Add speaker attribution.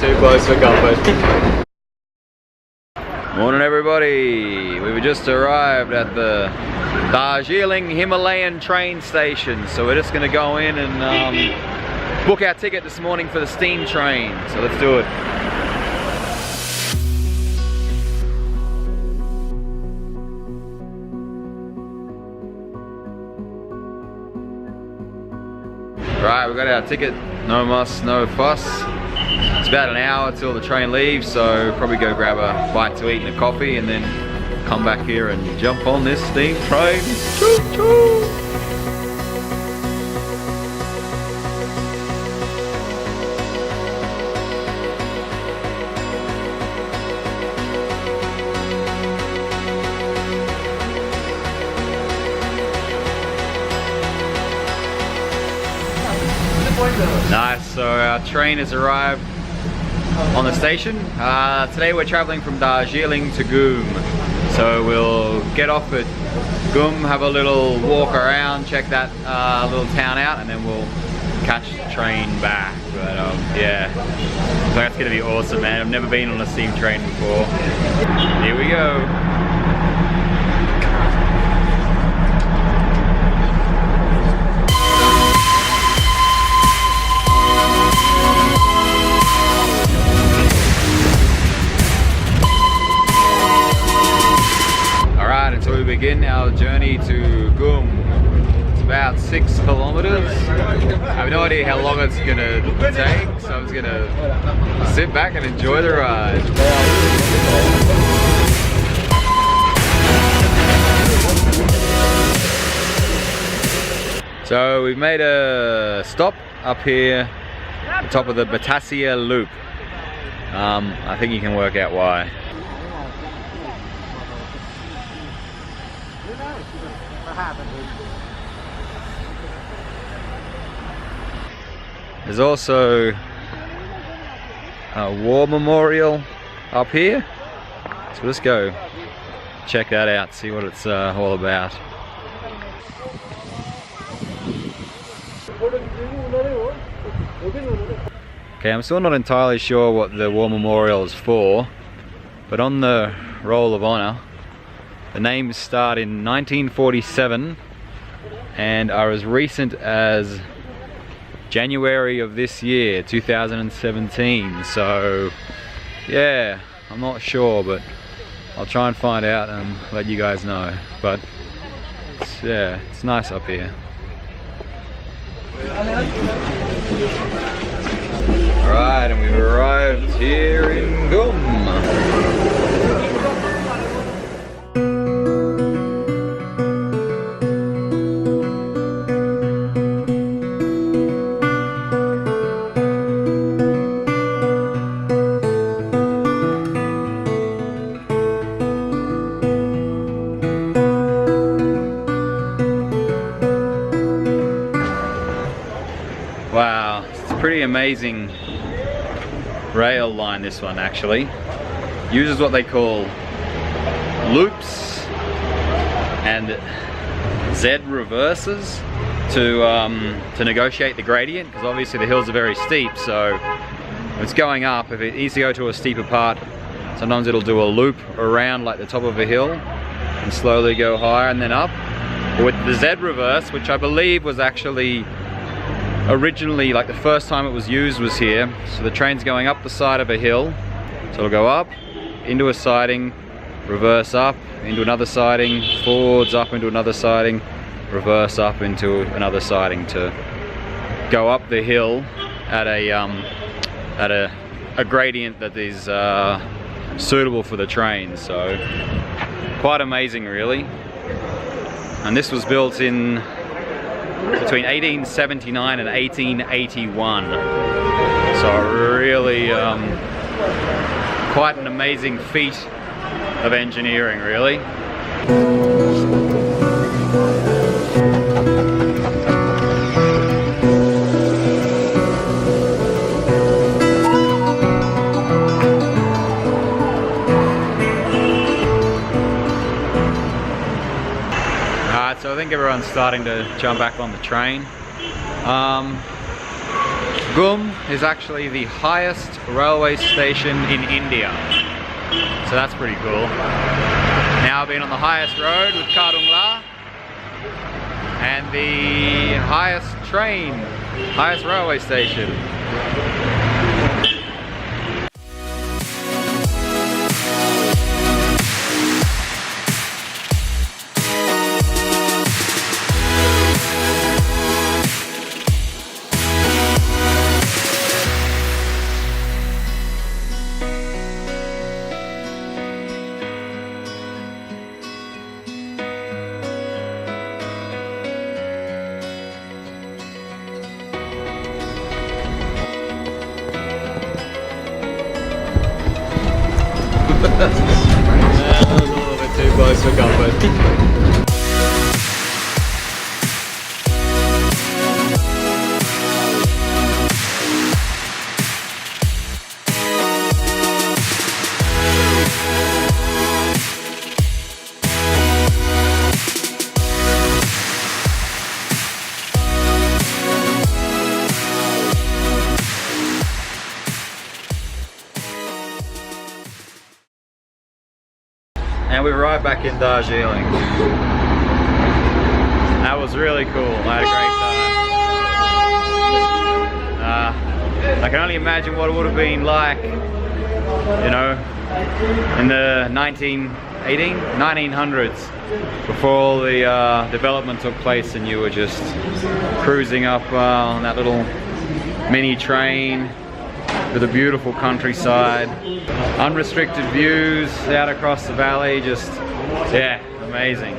Speaker 1: too close for comfort.
Speaker 2: Morning everybody, we've just arrived at the Darjeeling Himalayan train station, so we're just going to go in and book our ticket this morning for the steam train, so let's do it. Right, we got our ticket, no muss, no fuss. It's about an hour till the train leaves, so probably go grab a bite to eat and a coffee and then come back here and jump on this steam train. Choo choo! Nice, so our train has arrived on the station. Today we're traveling from Darjeeling to Ghum. So we'll get off at Ghum, have a little walk around, check that little town out, and then we'll catch the train back. But yeah, so that's gonna be awesome, man. I've never been on a steam train before. Here we go. So we begin our journey to Ghum. It's about 6 kilometers. I have no idea how long it's gonna take, so I'm just gonna sit back and enjoy the ride. So we've made a stop up here at the top of the Batassia Loop. I think you can work out why. There's also a war memorial up here, so let's go check that out, see what it's all about. Okay, I'm still not entirely sure what the war memorial is for, but on the Roll of Honor, the names start in 1947 and are as recent as January of this year, 2017. So yeah, I'm not sure, but I'll try and find out and let you guys know. But yeah, it's nice up here. Alright, and we've arrived here in Ghum. Wow, it's a pretty amazing rail line, this one actually. Uses what they call loops and Z reverses to negotiate the gradient, because obviously the hills are very steep, so when it's going up, if it needs to go to a steeper part, sometimes it'll do a loop around like the top of a hill and slowly go higher and then up. But with the Z reverse, which I believe was actually originally, like the first time it was used was here, so the train's going up the side of a hill, so it'll go up into a siding, reverse up into another siding, forwards up into another siding, reverse up into another siding to go up the hill at a gradient that is suitable for the train. So quite amazing really. And this was built in between 1879 and 1881, so really quite an amazing feat of engineering really. So I think everyone's starting to jump back on the train. Ghum is actually the highest railway station in India. So that's pretty cool. Now I've been on the highest road with Kadungla and the highest railway station.
Speaker 1: That was a little bit too close for comfort.
Speaker 2: And we're right back in Darjeeling. That was really cool. I had a great time. I can only imagine what it would have been like, you know, in the 1900s, before all the development took place and you were just cruising up on that little mini train with a beautiful countryside, unrestricted views out across the valley, just, yeah, amazing.